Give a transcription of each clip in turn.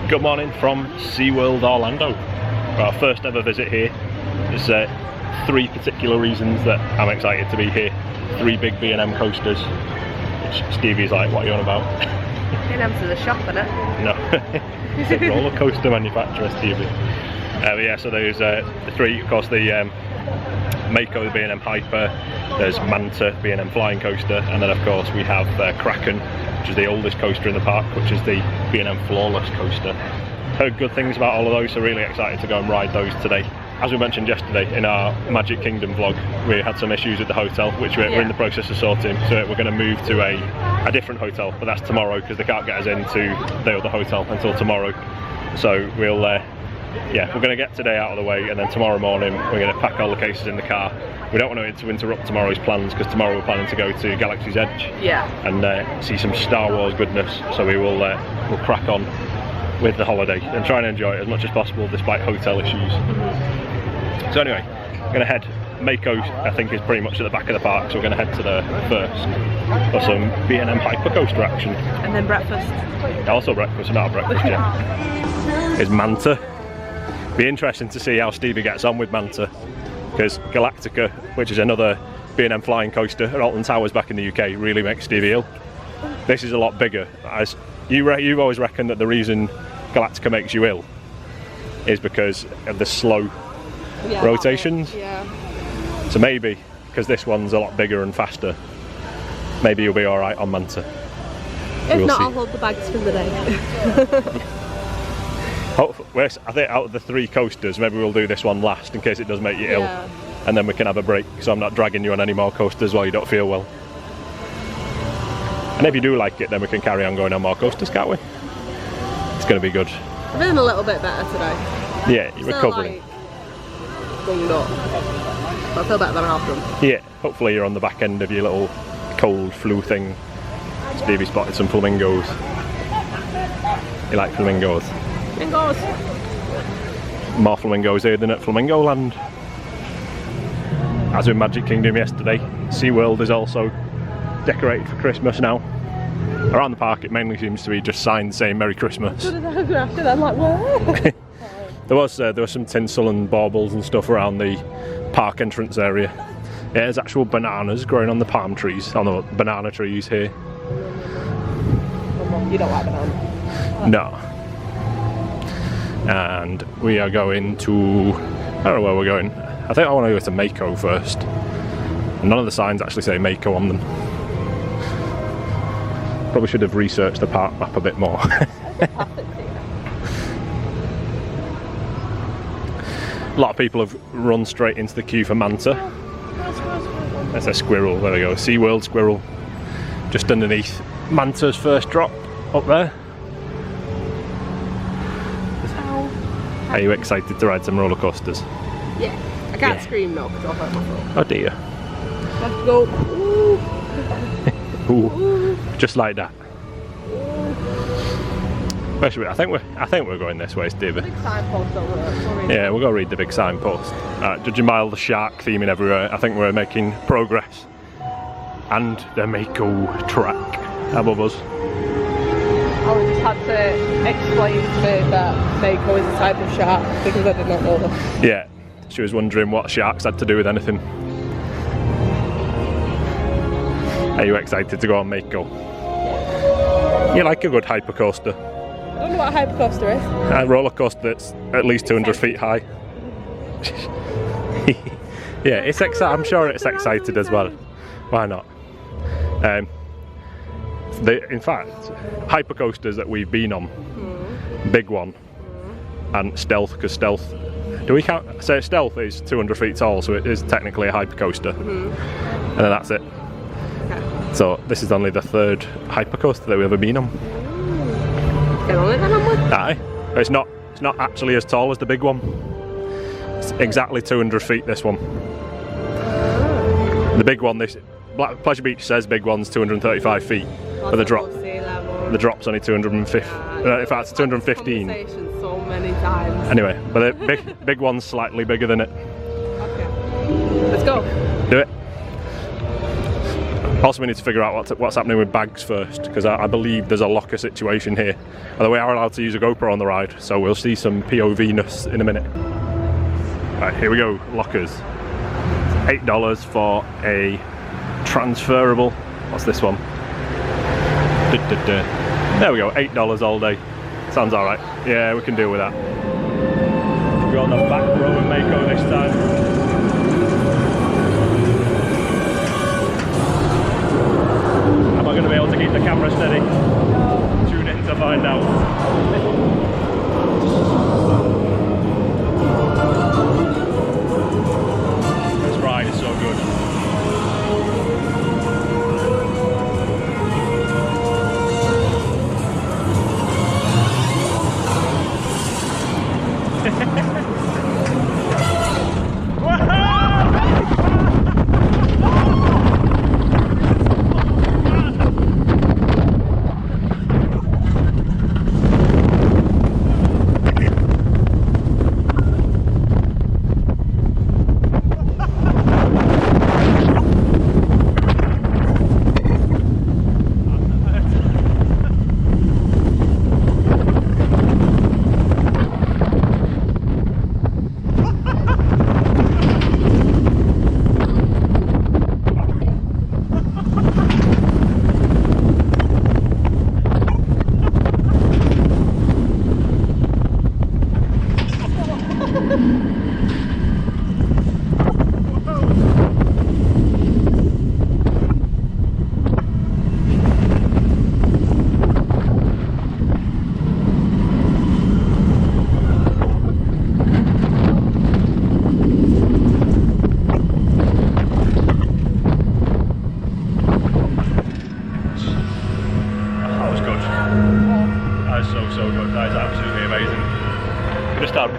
Good morning from SeaWorld Orlando. Our first ever visit here. There's three particular reasons that I'm excited to be here. Three big B&M coasters, which Stevie's like, what are you on about? B&M's to the shop, isn't it? No, it's a roller coaster manufacturer, Stevie. But yeah, so there's the three, of course, the Mako, the B&M Hyper, there's Manta, B&M Flying Coaster, and then of course we have Kraken, which is the oldest coaster in the park, which is the B&M Flawless Coaster. Heard good things about all of those, so really excited to go and ride those today. As we mentioned yesterday in our Magic Kingdom vlog, we had some issues at the hotel, which we're in the process of sorting, so we're going to move to a different hotel, but that's tomorrow because they can't get us into the other hotel until tomorrow. So we'll yeah, we're going to get today out of the way, and then tomorrow morning we're going to pack all the cases in the car. We don't want to interrupt tomorrow's plans because tomorrow we're planning to go to Galaxy's Edge and see some Star Wars goodness. So we will we'll crack on with the holiday and try and enjoy it as much as possible despite hotel issues. So anyway, we're going to head. Mako, I think, is pretty much at the back of the park, so we're going to head to there first for some B&M Hypercoaster action. And then breakfast. Also breakfast, not a breakfast yet. Is Manta. Be interesting to see how Stevie gets on with Manta, because Galactica, which is another B&M flying coaster at Alton Towers back in the UK, really makes Stevie ill. This is a lot bigger. As you've always reckoned that the reason Galactica makes you ill is because of the slow rotations. So maybe, because this one's a lot bigger and faster, maybe you'll be alright on Manta. If not, I'll hold the bags for the day. I think out of the three coasters, maybe we'll do this one last in case it does make you ill, and then we can have a break, so I'm not dragging you on any more coasters while you don't feel well. And if you do like it, then we can carry on going on more coasters, can't we? It's going to be good. I'm feeling a little bit better today. Yeah, you're recovering. Bunged up. But I feel better than after. Yeah, hopefully you're on the back end of your little cold flu thing. Stevie spotted some flamingos. You like flamingos? Flamingos. More flamingos here than at Flamingo Land. As with Magic Kingdom yesterday, SeaWorld is also decorated for Christmas now. Around the park it mainly seems to be just signs saying Merry Christmas. I'm like, where? There was some tinsel and baubles and stuff around the park entrance area. Yeah, there's actual bananas growing on the palm trees, on the banana trees here. You don't like bananas? No. And we are going to, I don't know where we're going. I think I want to go to Mako first. None of the signs actually say Mako on them. Probably should have researched the park map a bit more. A lot of people have run straight into the queue for Manta. There's a squirrel, there we go, SeaWorld squirrel. Just underneath Manta's first drop, up there. Are you excited to ride some roller coasters? Yeah. I can't scream though because I'll hurt my throat. Oh dear. Let's go. Ooh. Ooh. Just like that. Where should we? I think we're going this way, Stevie. Big signpost over there. Yeah, we'll go read the big signpost. Judging by all the shark theming everywhere, I think we're making progress. And the Mako track above us. I just had to explain to her that Mako is a type of shark because I did not know that. Yeah, she was wondering what sharks had to do with anything. Are you excited to go on Mako? You like a good hypercoaster? I don't know what a hypercoaster is. A roller coaster that's at least 200 feet high. Yeah, it's I'm sure it's excited as well. Why not? In fact, hypercoasters that we've been on, Big One and Stealth, because Stealth, do we count? So Stealth is 200 feet tall, so it is technically a hypercoaster, and then that's it. Okay. So this is only the third hypercoaster that we've ever been on. Aye. It's not actually as tall as the Big One. It's exactly 200 feet, this one. The Big One, Pleasure Beach says Big One's 235 feet, but the drop's only 250. In fact, it's 215. So many times. Anyway, but the big one's slightly bigger than it. Okay. Let's go. Do it. Also, we need to figure out what's happening with bags first, because I believe there's a locker situation here. Although we are allowed to use a GoPro on the ride, so we'll see some POV-ness in a minute. Right, here we go, lockers. $8 for a transferable, what's this one? There we go, $8 all day. Sounds alright. Yeah, we can deal with that. We're on the back row of Mako this time. Am I going to be able to keep the camera steady? Tune in to find out. This ride is so good.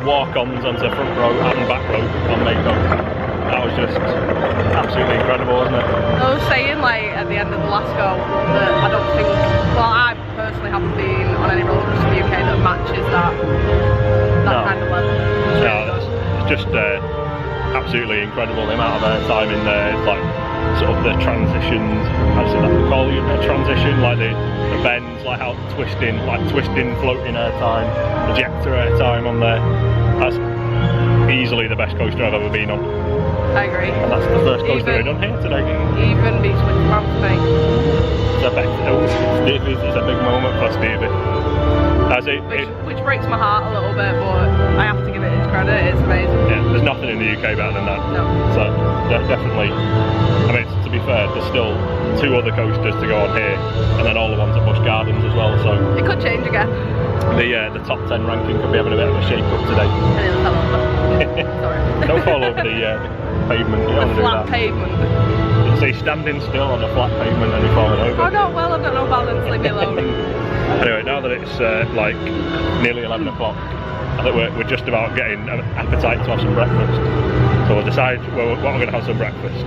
Walk-ons onto the front row and back row on Mako. That was just absolutely incredible, wasn't it? I was saying, like, at the end of the last go that I don't think, well, I personally haven't been on any roller coaster in the UK that matches that kind of level. No, it's just absolutely incredible, the amount of airtime in there, like sort of the transitions, how do you say that, call it a transition, like the bends, like how twisting, floating airtime, ejector airtime on there. That's easily the best coaster I've ever been on. I agree. And that's the first coaster I've done here today. Even beats Wickman for me. It's a big moment for Stevie. Which breaks my heart a little bit, but I have to give it his credit, it's amazing. Yeah, there's nothing in the UK better than that. No. So, definitely, I mean, to be fair, there's still 2 other coasters to go on here, and then all the ones at Busch Gardens as well, so... It could change again. The top 10 ranking could be having a bit of a shake-up today. Sorry. Don't fall over the pavement, you don't want to do that. Flat pavement. See, standing still on the flat pavement and you're falling over. Oh no, well I've got no balance, leave me alone. Anyway, now that it's like nearly 11 o'clock, I think we're just about getting an appetite to have some breakfast. So we'll decide what we're going to have some breakfast.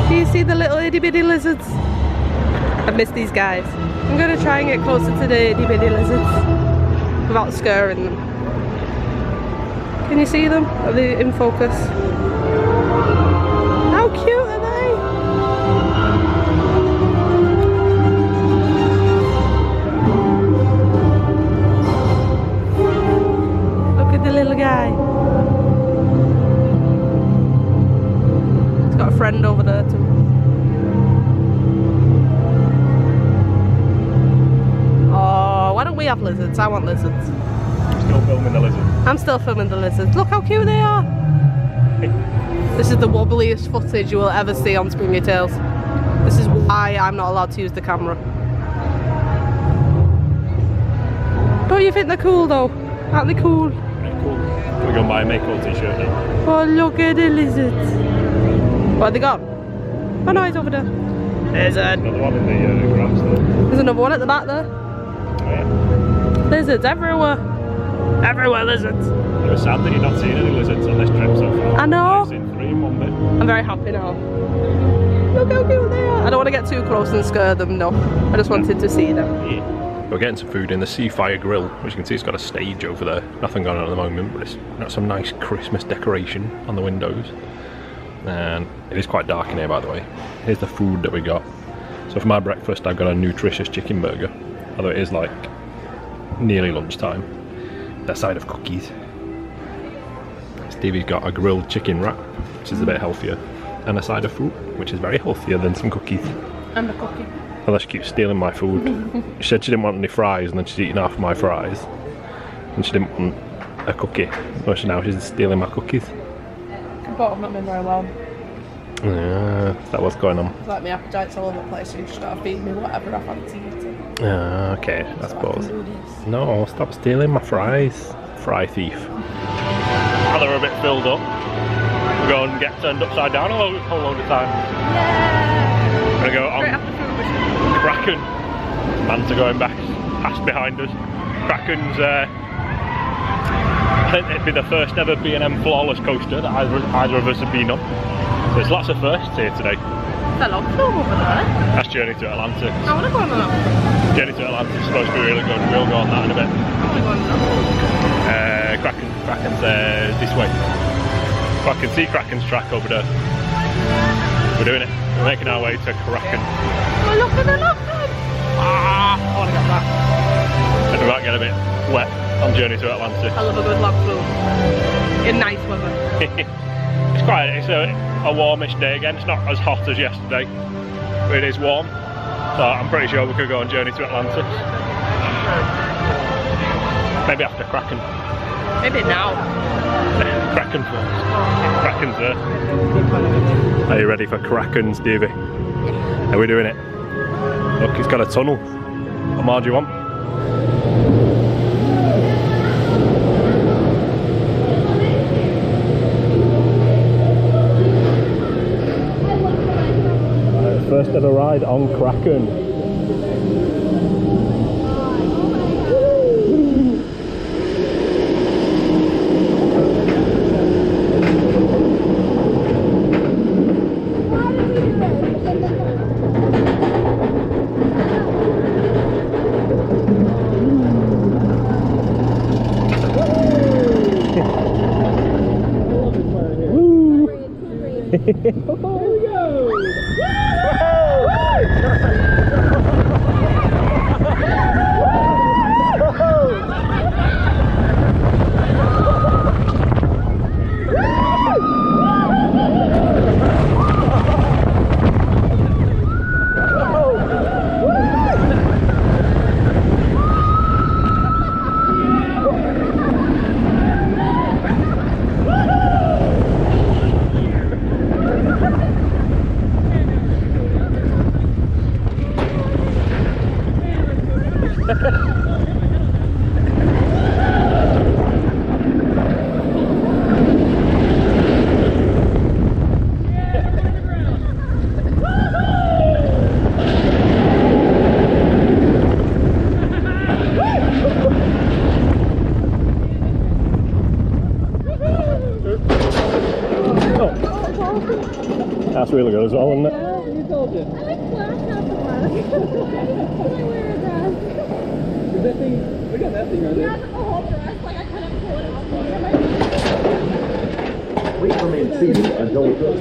Do you see the little itty bitty lizards? I miss these guys. I'm going to try and get closer to the itty bitty lizards without scaring them. Can you see them? Are they in focus? How cute are they? Look at the little guy. He's got a friend over there too. Oh, why don't we have lizards? I want lizards. Still filming the lizards. I'm still filming the lizards. Look how cute they are. This is the wobbliest footage you will ever see on SpringyTales. This is why I'm not allowed to use the camera. Don't you think they're cool though? Aren't they cool? Pretty cool. Can we go and buy a Mako t-shirt now? Oh, look at the lizards. Where are they gone? Oh no, he's over there. There's another one in the grass there. There's another one at the back there. Oh yeah. Lizards everywhere. Everywhere lizards. It was sad that you've not seen any lizards on this trip so far. I know. I've seen 3 in one bit. I'm very happy now. Look how cute they are. I don't want to get too close and scare them, no. I just wanted to see them. Yeah. We're getting some food in the Sea Fire Grill, which you can see it's got a stage over there. Nothing going on at the moment, but it's got some nice Christmas decoration on the windows. And it is quite dark in here, by the way. Here's the food that we got. So So for my breakfast I've got a nutritious chicken burger, although it is like nearly lunchtime. A side of cookies. Stevie's got a grilled chicken wrap, which is a bit healthier, and a side of fruit, which is very healthier than some cookies. And a cookie. Unless she keeps stealing my food. She said she didn't want any fries, and then she's eating half of my fries. And she didn't want a cookie. So now she's stealing my cookies. But I've not been very well. Yeah, is that what's going on? It's like my appetite's all over the place, so you just gotta feed me whatever I fancy eating. Okay, I So suppose. I can do this. No, stop stealing my fries. Fry thief. Now they're a bit filled up, we'll go and get turned upside down a whole load of times. Yeah! We're gonna go on Straight after food. Kraken. Manta going back past behind us. Kraken's, I think it'd be the first ever B&M flawless coaster that either of us have been on. So there's lots of firsts here today. It's a long film over there. That's Journey to Atlantis. I wanna go on that. Journey to Atlantis is supposed to be really good. We'll go on that in a bit. I wanna go on that. Kraken's this way. I can see Kraken's track over there. We're doing it. We're making our way to Kraken. Oh, look at the look! Ah, I want to get that. And we might get a bit wet on Journey to Atlantis. I love a good log flume. In nice weather. It's a warmish day again. It's not as hot as yesterday, but it is warm. So I'm pretty sure we could go on Journey to Atlantis. Maybe after Kraken. Maybe now. Kraken first. Kraken's there. Are you ready for Kraken, Stevie? Are we doing it? Look, it's got a tunnel. What more do you want? First ever ride on Kraken. That's really good as well, isn't it? Yeah, you told you. I like flash out the mark. I wear a dress. Is that thing, we got that thing right Yeah, there. the whole dress, like I couldn't pull it off. Please remain seated until we go to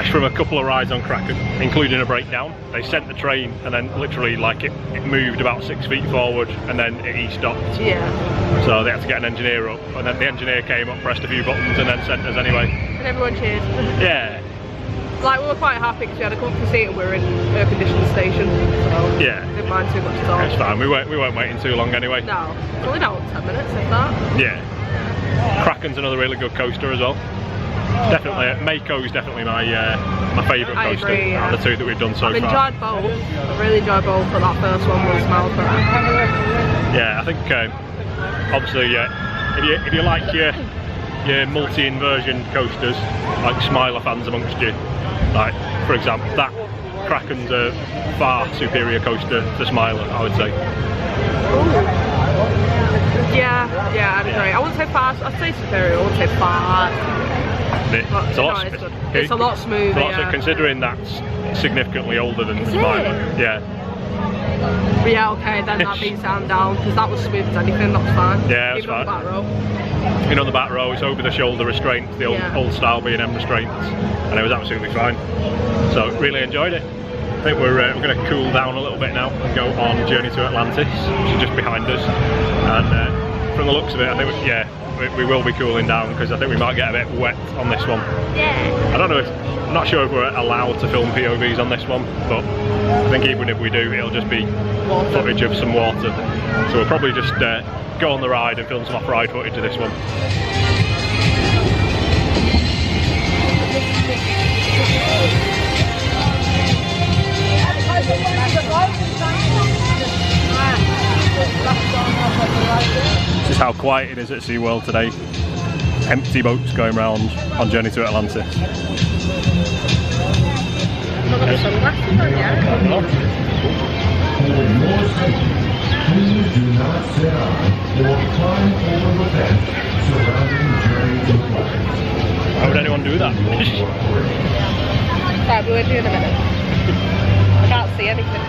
crashed from a couple of rides on Kraken, including a breakdown. They sent the train and then literally like it moved about 6 feet forward and then it e-stopped. Yeah. So they had to get an engineer up, and then the engineer came up, pressed a few buttons and then sent us anyway. And everyone cheered. Yeah. Like, we were quite happy because we had a comfy seat and we were in an air-conditioned station, so yeah, didn't mind too much at all. It's fine, we weren't waiting too long anyway. No, it's only about 10 minutes, if that. Yeah. Kraken's another really good coaster as well. Definitely, Mako is definitely my favourite coaster agree, yeah. out of the two that we've done so I've far. enjoyed both. I really enjoyed both, but that first one was Manta. Yeah, I think obviously if you like your multi-inversion coasters, like Smiler fans amongst you, like for example, that Kraken's a far superior coaster to Smiler, I would say. Yeah, I'd agree. I wouldn't say fast, I'd say superior, I wouldn't say fast. It's a lot smoother. Yeah. Considering that's significantly older than Smiler. Yeah. But yeah, okay, then that beats down because that was smooth as anything, that's fine. Yeah, that's even on the back row. Even on the back row, it's over the shoulder restraints, the old style B&M restraints, and it was absolutely fine. So really enjoyed it. I think we're going to cool down a little bit now and go on Journey to Atlantis, which is just behind us. And from the looks of it, I think we will be cooling down because I think we might get a bit wet on this one. Yeah. I don't know, I'm not sure if we're allowed to film POVs on this one, but I think even if we do, it'll just be footage of some water. So we'll probably just go on the ride and film some off-ride footage of this one. This is how quiet it is at SeaWorld today. Empty boats going round on Journey to Atlantis. Not got the sunglasses on yet. Please do not sit on or climb over the fence surrounding Journey to Atlantis. Why would anyone do that? Right, we'll do in a minute. I can't see anything.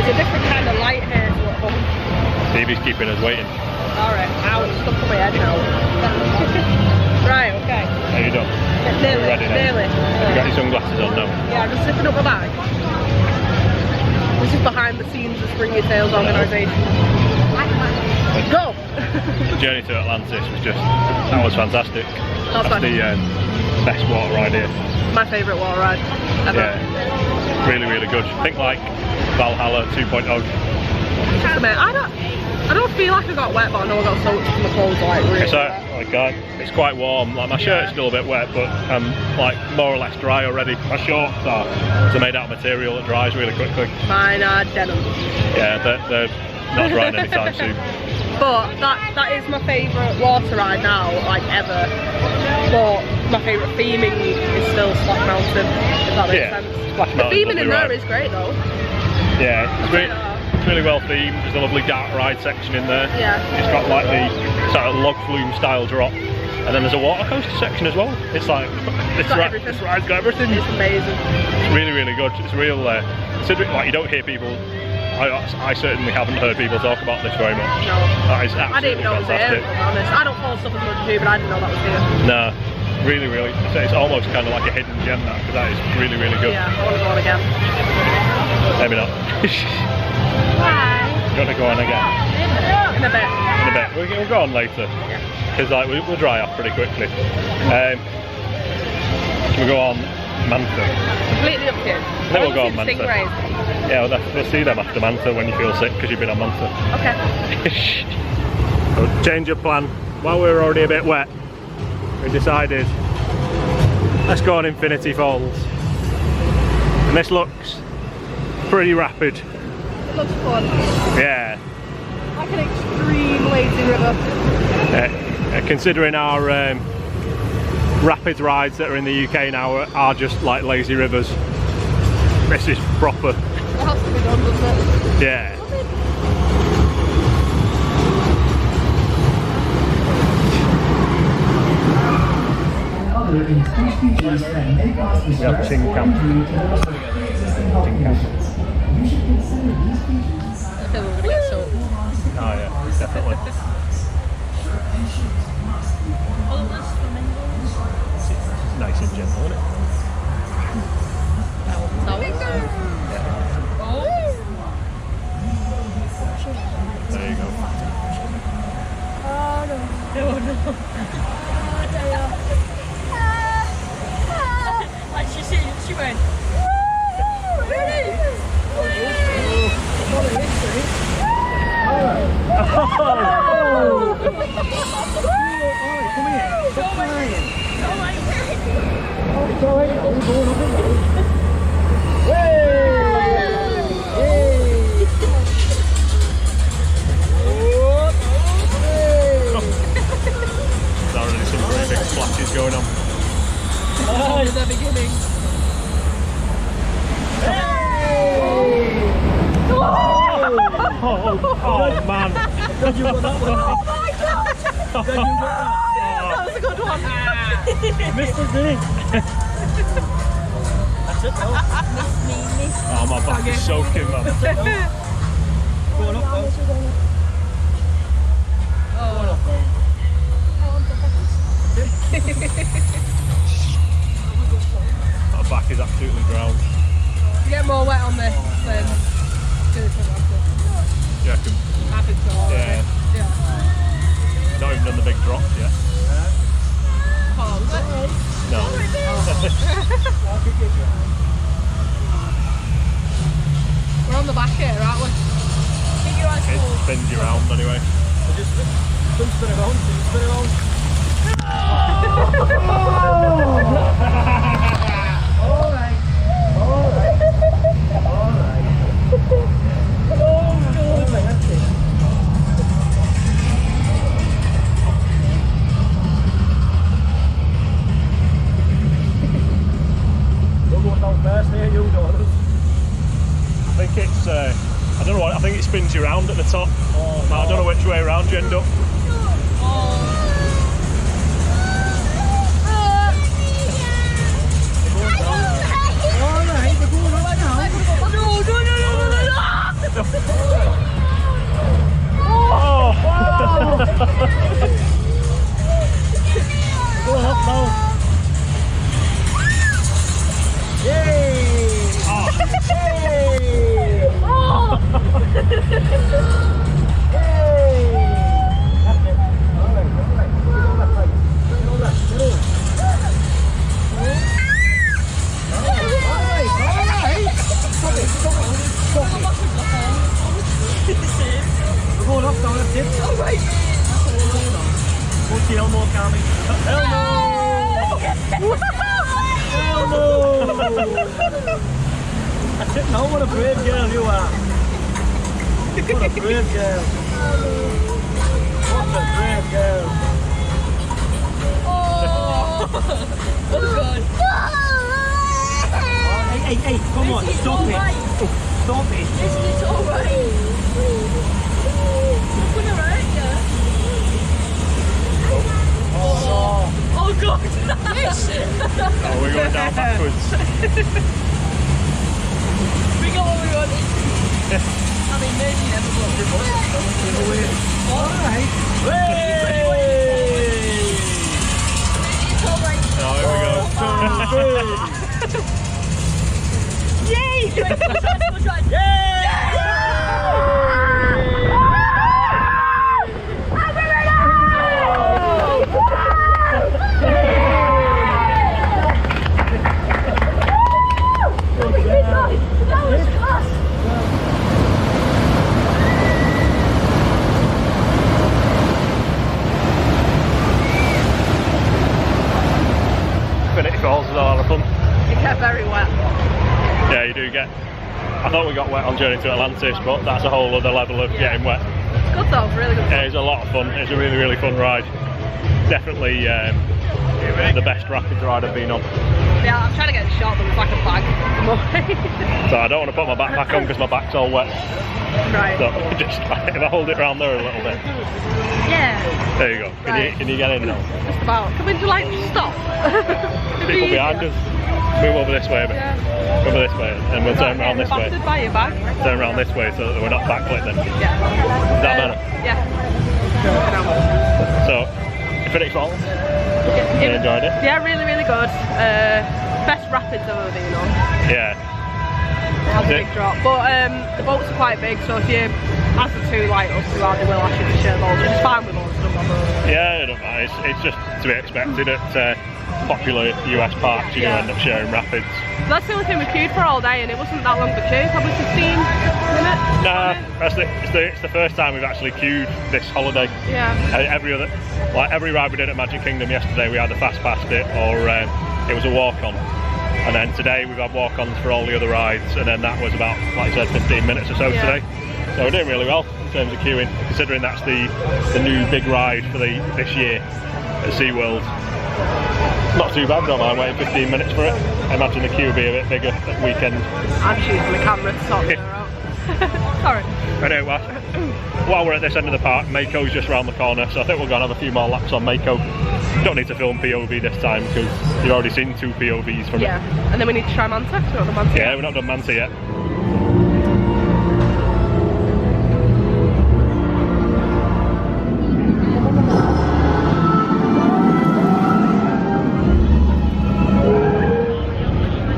It's a different kind of light here to look home. Stevie's keeping us waiting. Alright, ow, it's stuck on my head now. Right, okay. Are you done? Nearly, Ready now? nearly. You got your sunglasses on now? Yeah, I'm just zipping up my bag. This is behind the scenes of SpringyTales organisation. Go! The Journey to Atlantis was that was fantastic. That's the best water ride here. My favourite water ride ever. Yeah, really, really good. I think like Valhalla 2.0. I don't feel like I got wet, but I know I got soaked from the clothes like really wet. It's quite warm. Like my shirt's still a bit wet, but I'm like more or less dry already. My shorts are made out of material that dries really quickly. Mine are denim. Yeah, they're not drying anytime soon. But that is my favourite water ride now, like ever. But my favourite theming is still Splash Mountain, if that makes sense. Splash The theming in there is great though. Yeah, it's really well themed. There's a lovely dark ride section in there. Yeah. It's got like the sort of log flume style drop. And then there's a water coaster section as well. It's like, this ride's got everything. It's amazing. It's really, really good. It's real, considering like you don't hear people, I certainly haven't heard people talk about this very much. No. That is I didn't even know it was here, if I'm honest. I don't follow stuff as much as you, but I didn't know that was here. No, really, really. It's almost kind of like a hidden gem that, because that is really, really good. Yeah, I want to go on again. Maybe not. Why? You want to go on again? In a bit. In a bit. We'll go on later. Because like we'll dry off pretty quickly. We'll go on Manta. Completely up to you. Then we'll go on Manta. Stingrays. Yeah, we'll see them after Manta when you feel sick because you've been on Manta. Okay. So change of plan. While we were already a bit wet, we decided let's go on Infinity Falls. And this looks pretty rapid. It looks fun. Yeah. Like an extreme lazy river. Considering our rapid rides that are in the UK now are just like lazy rivers, this is proper. It has to be done, doesn't it? Yeah. We have tin camp. I feel we're going to get soaked. Oh yeah, definitely. Nice and gentle, isn't it? There you go. Oh no. Oh no. Like she went. Ready? There's already some very big splashes going on. Oh, the beginning. Oh man! Did you got that one? Oh my god! Did you got That was a good one. that? Mr. D. That's it now. Oh, my back is soaking, man. Going up now. Oh. My back is absolutely drowned. You get more wet on this than You reckon? I think so. Yeah. Yeah. Not even done the big drop yet. Oh, was it? No. We're on the back here, aren't we? It spins you round anyway. Just spin around, spin around. Alright. We're going down first here, you daughters. I think it's, I don't know what, I think it spins you round at the top. Oh, I don't know which way around you end up. Alright, we're going up now. Oh! Going up now. Yay! Oh. Yay! We're going up now, that's it. Won't see Elmo coming. That's it now, what a brave girl you are. What a brave girl. What a brave girl. Hey, come on, stop it. Stop it. It's alright. I'm gonna hurt you. Oh god! Oh, we're going down backwards. We got what we wanted. I mean, maybe you never got. Alright. It's alright. Oh, here we go. Yay! Infinity Falls is a lot of fun. You get very wet. Yeah, you do get. I thought we got wet on Journey to Atlantis, but that's a whole other level of getting wet. It's good though, really good. Yeah, it's a lot of fun. It's a really, really fun ride. Definitely the best rapids ride I've been on. Yeah, I'm trying to get it shot, but it's like a bag. So I don't want to put my backpack on because my back's all wet. Right. So just if I hold it around there a little bit. Yeah. There you go. Can you get in now? Just about. Can we like stop? People behind us. Move over this way a bit. Yeah. Over this way, and we'll turn around this way. Bastard by your bag. Turn around this way so that we're not backlit then. Yeah. Is that better? Yeah. So, Infinity Falls. You enjoyed it? Yeah, really, really good. Best rapids I've ever been on. Yeah. It has a big drop, but the boats are quite big, so if you, as the two like us who are, they will ask you to share boats, which is fine with us. Yeah, I don't know. It's just to be expected at popular US parks. You do end up sharing rapids. That's the only thing we queued for all day, and it wasn't that long of a queue, probably 15 minutes. Nah, it's the first time we've actually queued this holiday. Yeah. Every ride we did at Magic Kingdom yesterday, we had a fast pass it, or it was a walk-on. And then today we've had walk-ons for all the other rides, and then that was about, like I said, 15 minutes or so today. So we're doing really well in terms of queuing, considering that's the new big ride for this year at SeaWorld. Not too bad, don't mind waiting 15 minutes for it. I imagine the queue will be a bit bigger at weekend. I'm choosing the camera to sort her out. Sorry. Anyway, while we're at this end of the park, Mako's just around the corner, so I think we'll go and have a few more laps on Mako. Don't need to film POV this time because you've already seen 2 POVs from it. Yeah, and then we need to try Manta. We've not done Manta yet. Yeah, we've not done Manta yet.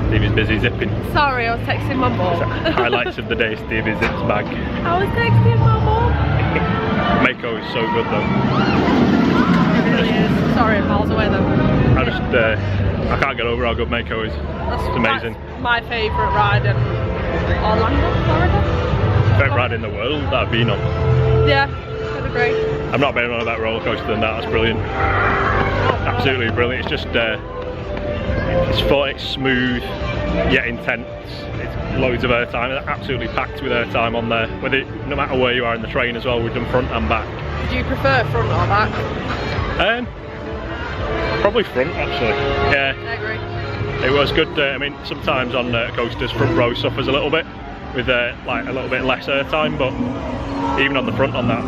Stevie's busy zipping. Sorry, I was texting my mum. Highlights of the day, Stevie zips bag. I was texting my mum. Mako is so good though. It really is. Sorry, I'm miles away though. I can't get over how good Mako is. It's amazing. That's my favourite ride in Orlando, Florida. Favourite ride in the world that I've been on. Yeah, I'd agree. I've not been on a better roller coaster than that. That's brilliant. Absolutely brilliant. It's just it's smooth yet intense. It's loads of airtime. It's absolutely packed with airtime on there. No matter where you are in the train as well, we've done front and back. Do you prefer front or back? Probably front actually. Yeah. I agree. It was good. I mean, sometimes on coasters, front row suffers a little bit with like a little bit less airtime, but even on the front on that,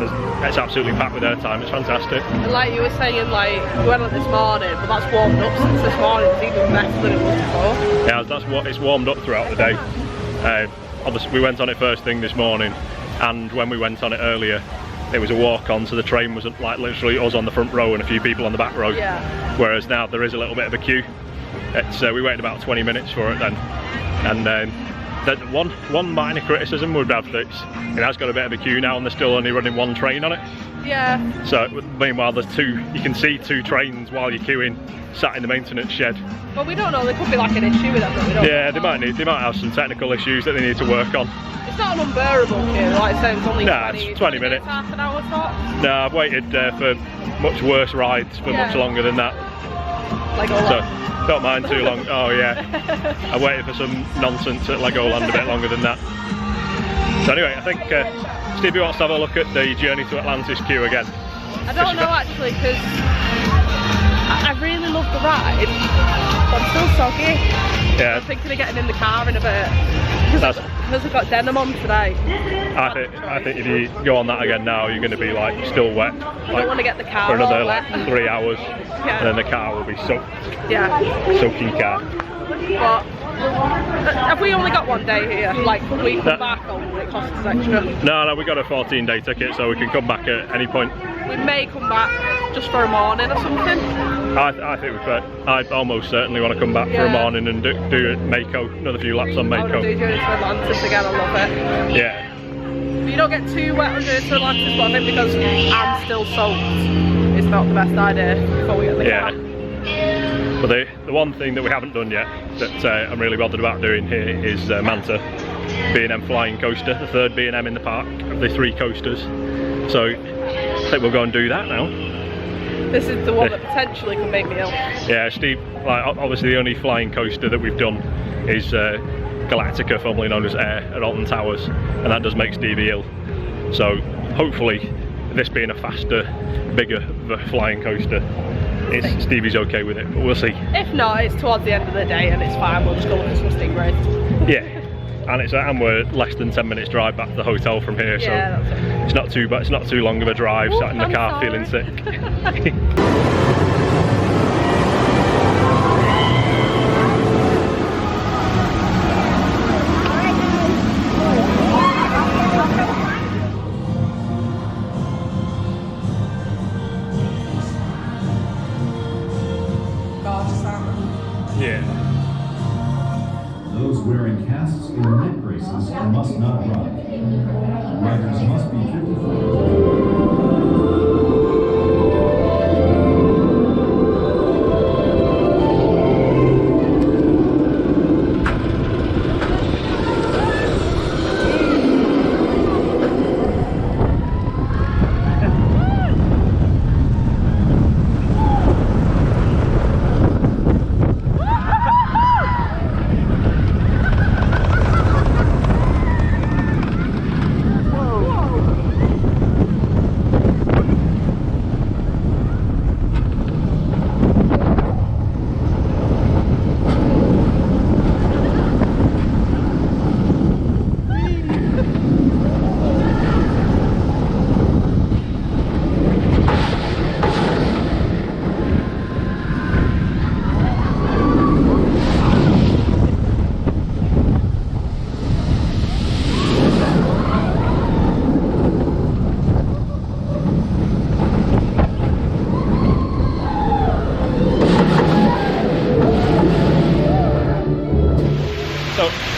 it's absolutely packed with airtime. It's fantastic. And like you were saying, like we went on this morning, but that's warmed up since this morning. It's even better than it was before. Yeah, that's what it's warmed up throughout the day. Obviously, we went on it first thing this morning, and when we went on it earlier, it was a walk-on, so the train wasn't like literally us on the front row and a few people on the back row. Yeah. Whereas now there is a little bit of a queue. We waited about 20 minutes for it then, and one minor criticism would have that it has got a bit of a queue now, and they're still only running 1 train on it. Yeah. So meanwhile, there's 2. You can see 2 trains while you're queuing, sat in the maintenance shed. Well, we don't know. There could be like an issue with that. We don't Yeah, they might have some technical issues that they need to work on. It's not an unbearable queue. Like I said, it's only 20 minutes. Half an hour tops. No, I've waited for much worse rides for much longer than that. Like so don't mind too long. Oh yeah, I waited for some nonsense at Legoland a bit longer than that. So anyway, I think Stevie wants to have a look at the Journey to Atlantis queue again. I don't know actually, because I really love the ride, but I'm still soggy. Yeah. I'm thinking of getting in the car in a bit. Because I've got denim on today. I think if you go on that again now, you're going to be like still wet. I don't want to get the car for another all like wet. 3 hours, Yeah. and then the car will be soaked. Yeah. Soaking car. But have we only got 1 day here? Like, could we come back, or will it cost us extra? No, we got a 14-day ticket, so we can come back at any point. We may come back just for a morning or something. I think we could. I'd almost certainly want to come back for a morning and do Mako, another few laps on I want Mako. to do Journey to Atlantis again, I love it. Yeah. You don't get too wet on Journey to Atlantis, but I think because I'm still soaked, it's not the best idea before we get the car. But the one thing that we haven't done yet that I'm really bothered about doing here is Manta, B&M flying coaster, the 3rd B&M in the park of the 3 coasters. So I think we'll go and do that now. This is the one that potentially could make me ill. Yeah, Steve, like, obviously the only flying coaster that we've done is Galactica, formerly known as Air, at Alton Towers, and that does make Stevie ill. So hopefully, this being a faster, bigger flying coaster, Stevie's okay with it, but we'll see. If not, it's towards the end of the day and it's fine, we'll just go look at some stingrays. Yeah, and we're less than 10 minutes drive back to the hotel from here, so it's not too bad. It's not too long of a drive. Sat in the car feeling sick. Yeah. Those wearing casks or neck braces must not ride. Riders must be 55.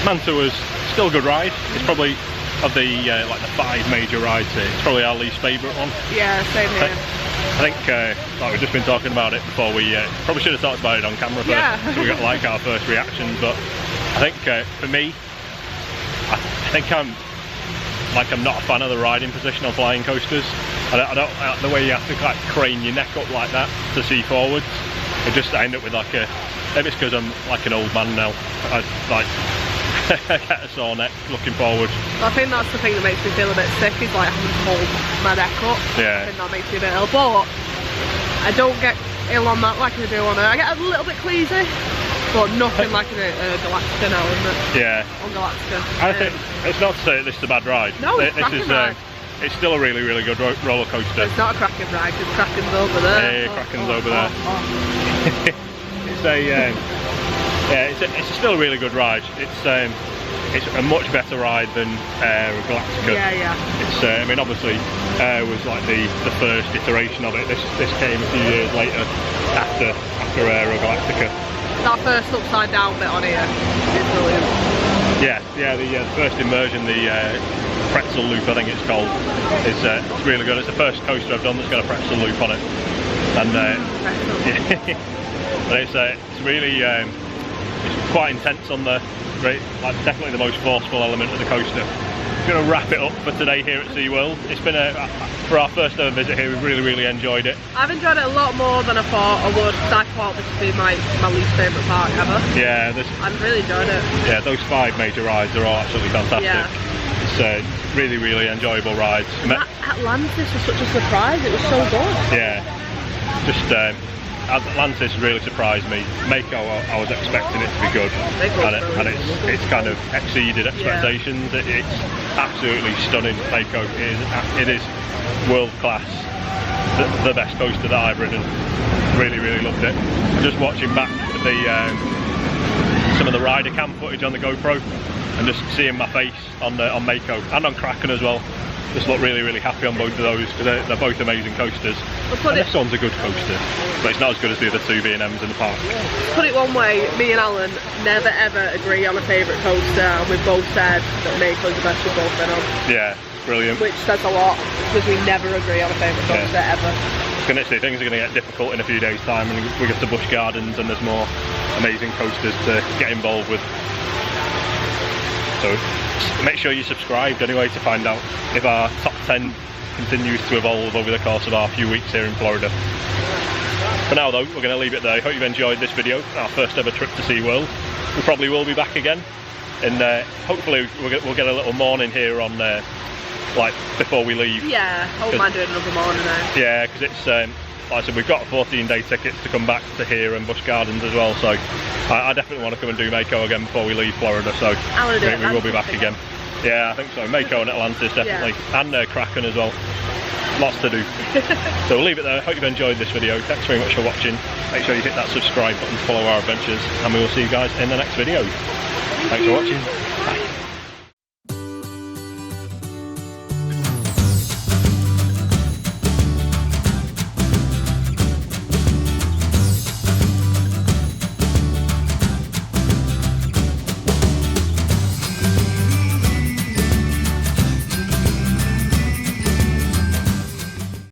Manta was still a good ride. It's probably of the like the 5 major rides here, it's probably our least favourite one. Yeah, same here. I think like we've just been talking about it before, we probably should have talked about it on camera first, Yeah. so we got like our first reactions. But I think for me, I think I'm not a fan of the riding position on flying coasters. I don't the way you have to like crane your neck up like that to see forwards. I end up with like maybe it's because I'm like an old man now. I like get a sore neck looking forward. I think that's the thing that makes me feel a bit sick, is like having to hold my neck up. Yeah. I think that makes me a bit ill, but I don't get ill on that like I do on it. I get a little bit queasy, but nothing like a Galactica now, isn't it? Yeah. On Galactica. I think it's not to say that this is a bad ride. No, it's this is ride. it's still a really good roller coaster. It's not a Kraken ride, because Kraken's over there. Yeah, Kraken's over there. It's a yeah, it's still a really good ride. It's a much better ride than Galactica. Yeah. It's I mean, obviously was like the first iteration of it. This came a few years later after Galactica. That first upside down bit on here is brilliant. Yeah, the first immersion, the pretzel loop, I think it's called, it's really good. It's the first coaster I've done that's got a pretzel loop on it, and but it's really it's quite intense on the like definitely the most forceful element of the coaster. I'm going to wrap it up for today here at SeaWorld. It's been for our first ever visit here, we've really enjoyed it. I've enjoyed it a lot more than I thought I would, because I thought this would be my least favourite park ever. Yeah, I've really enjoyed it. Yeah, those 5 major rides are all absolutely fantastic. Yeah. It's really enjoyable rides. Atlantis was such a surprise, it was so good. Yeah, just Atlantis really surprised me. Mako, I was expecting it to be good, and it's kind of exceeded expectations. Yeah. It's absolutely stunning. Mako it is world class, the best coaster that I've ridden. Really loved it. Just watching back some of the rider cam footage on the GoPro, and just seeing my face on Mako and on Kraken as well. Just look really happy on both of those, because they're both amazing coasters. This one's a good coaster, but it's not as good as the other 2 V&Ms in the park. Put it one way, me and Alan never ever agree on a favourite coaster, and we've both said that Mako's the best we've both been on. Yeah, brilliant. Which says a lot, because we never agree on a favourite coaster ever. Things are going to get difficult in a few days' time, and we get to Busch Gardens and there's more amazing coasters to get involved with. So make sure you're subscribed anyway to find out if our top 10 continues to evolve over the course of our few weeks here in Florida. For now though, we're going to leave it there. I hope you've enjoyed this video, our first ever trip to SeaWorld. We probably will be back again, and hopefully we'll get a little morning here on like before we leave. Yeah, I wouldn't mind doing another morning now. Yeah, because it's like I said, we've got 14-day tickets to come back to here and Busch Gardens as well, so I definitely want to come and do Mako again before we leave Florida, so we will be back again. Yeah, I think so. Mako and Atlantis definitely, and Kraken as well. Lots to do. So we'll leave it there. Hope you've enjoyed this video. Thanks very much for watching. Make sure you hit that subscribe button to follow our adventures, and we will see you guys in the next video. Thanks for watching.